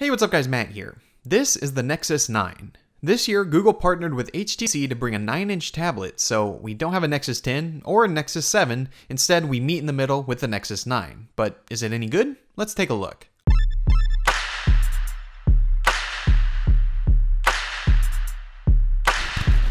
Hey, what's up guys, Matt here. This is the Nexus 9. This year, Google partnered with HTC to bring a 9-inch tablet, so we don't have a Nexus 10 or a Nexus 7, instead we meet in the middle with the Nexus 9. But is it any good? Let's take a look.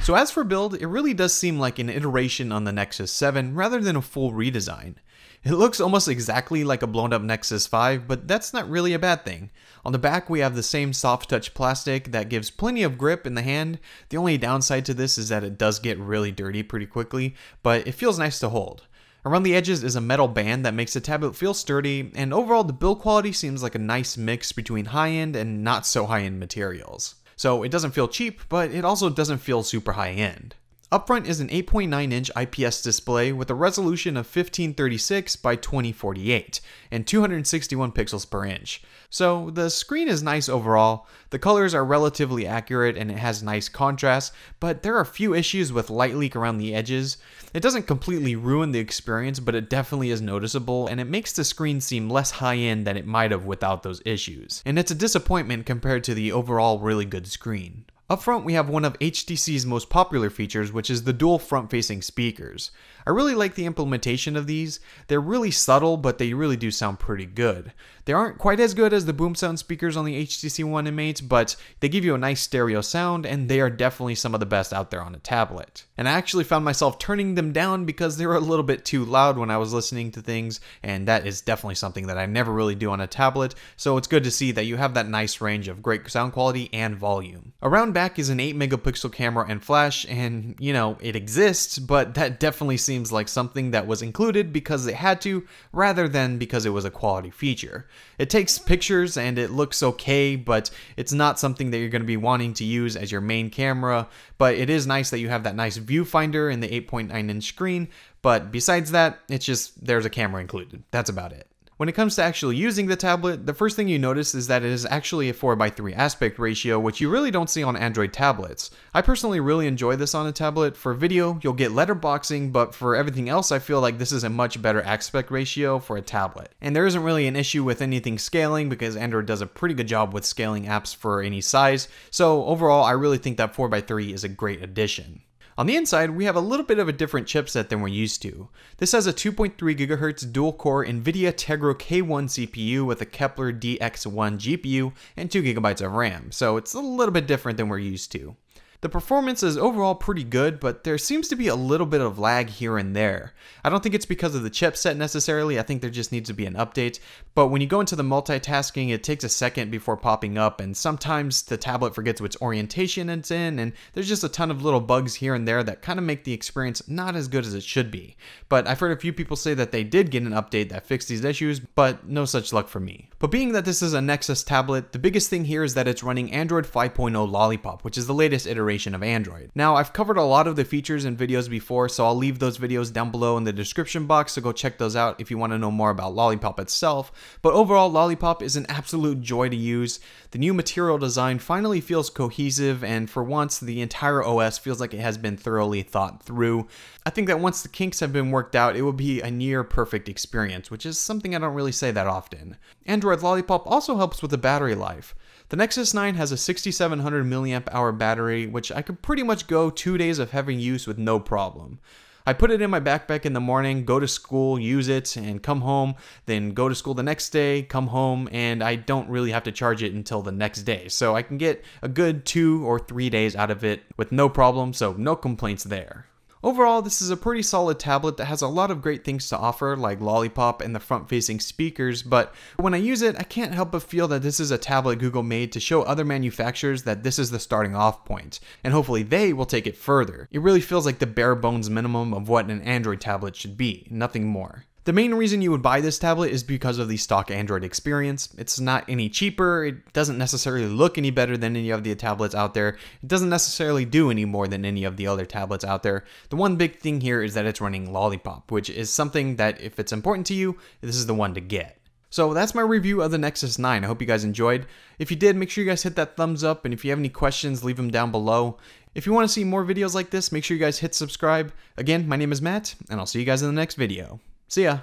So as for build, it really does seem like an iteration on the Nexus 7 rather than a full redesign. It looks almost exactly like a blown up Nexus 5, but that's not really a bad thing. On the back we have the same soft touch plastic that gives plenty of grip in the hand. The only downside to this is that it does get really dirty pretty quickly, but it feels nice to hold. Around the edges is a metal band that makes the tablet feel sturdy, and overall the build quality seems like a nice mix between high-end and not so high-end materials. So it doesn't feel cheap, but it also doesn't feel super high-end. Up front is an 8.9-inch IPS display with a resolution of 1536 by 2048 and 261 pixels per inch. So the screen is nice overall, the colors are relatively accurate and it has nice contrast, but there are a few issues with light leak around the edges. It doesn't completely ruin the experience, but it definitely is noticeable and it makes the screen seem less high-end than it might have without those issues. And it's a disappointment compared to the overall really good screen. Up front, we have one of HTC's most popular features, which is the dual front-facing speakers. I really like the implementation of these. They're really subtle, but they really do sound pretty good. They aren't quite as good as the boom sound speakers on the HTC One and Mate, but they give you a nice stereo sound, and they are definitely some of the best out there on a tablet. And I actually found myself turning them down because they were a little bit too loud when I was listening to things, and that is definitely something that I never really do on a tablet, so it's good to see that you have that nice range of great sound quality and volume. Around back is an 8 megapixel camera and flash, and you know, it exists, but that definitely seems like something that was included because they had to, rather than because it was a quality feature. It takes pictures and it looks okay, but it's not something that you're going to be wanting to use as your main camera, but it is nice that you have that nice viewfinder in the 8.9-inch screen, but besides that, it's just there's a camera included. That's about it. When it comes to actually using the tablet, the first thing you notice is that it is actually a 4:3 aspect ratio, which you really don't see on Android tablets. I personally really enjoy this on a tablet. For video, you'll get letterboxing, but for everything else, I feel like this is a much better aspect ratio for a tablet. And there isn't really an issue with anything scaling because Android does a pretty good job with scaling apps for any size. So overall, I really think that 4:3 is a great addition. On the inside, we have a little bit of a different chipset than we're used to. This has a 2.3 GHz dual-core NVIDIA Tegra K1 CPU with a Kepler DX1 GPU and 2 GB of RAM, so it's a little bit different than we're used to. The performance is overall pretty good, but there seems to be a little bit of lag here and there. I don't think it's because of the chipset necessarily, I think there just needs to be an update, but when you go into the multitasking, it takes a second before popping up, and sometimes the tablet forgets which orientation it's in, and there's just a ton of little bugs here and there that kind of make the experience not as good as it should be. But I've heard a few people say that they did get an update that fixed these issues, but no such luck for me. But being that this is a Nexus tablet, the biggest thing here is that it's running Android 5.0 Lollipop, which is the latest iteration of Android. Now, I've covered a lot of the features in videos before, so I'll leave those videos down below in the description box, so go check those out if you want to know more about Lollipop itself. But overall, Lollipop is an absolute joy to use. The new material design finally feels cohesive, and for once, the entire OS feels like it has been thoroughly thought through. I think that once the kinks have been worked out, it will be a near perfect experience, which is something I don't really say that often. Android Lollipop also helps with the battery life. The Nexus 9 has a 6700 mAh battery, which I could pretty much go 2 days of heavy use with no problem. I put it in my backpack in the morning, go to school, use it, and come home, then go to school the next day, come home, and I don't really have to charge it until the next day. So I can get a good 2 or 3 days out of it with no problem, so no complaints there. Overall, this is a pretty solid tablet that has a lot of great things to offer, like Lollipop and the front-facing speakers, but when I use it, I can't help but feel that this is a tablet Google made to show other manufacturers that this is the starting off point, and hopefully they will take it further. It really feels like the bare bones minimum of what an Android tablet should be, nothing more. The main reason you would buy this tablet is because of the stock Android experience. It's not any cheaper, it doesn't necessarily look any better than any of the tablets out there, it doesn't necessarily do any more than any of the other tablets out there. The one big thing here is that it's running Lollipop, which is something that if it's important to you, this is the one to get. So that's my review of the Nexus 9. I hope you guys enjoyed. If you did, make sure you guys hit that thumbs up, and if you have any questions, leave them down below. If you want to see more videos like this, make sure you guys hit subscribe. Again, my name is Matt, and I'll see you guys in the next video. See ya!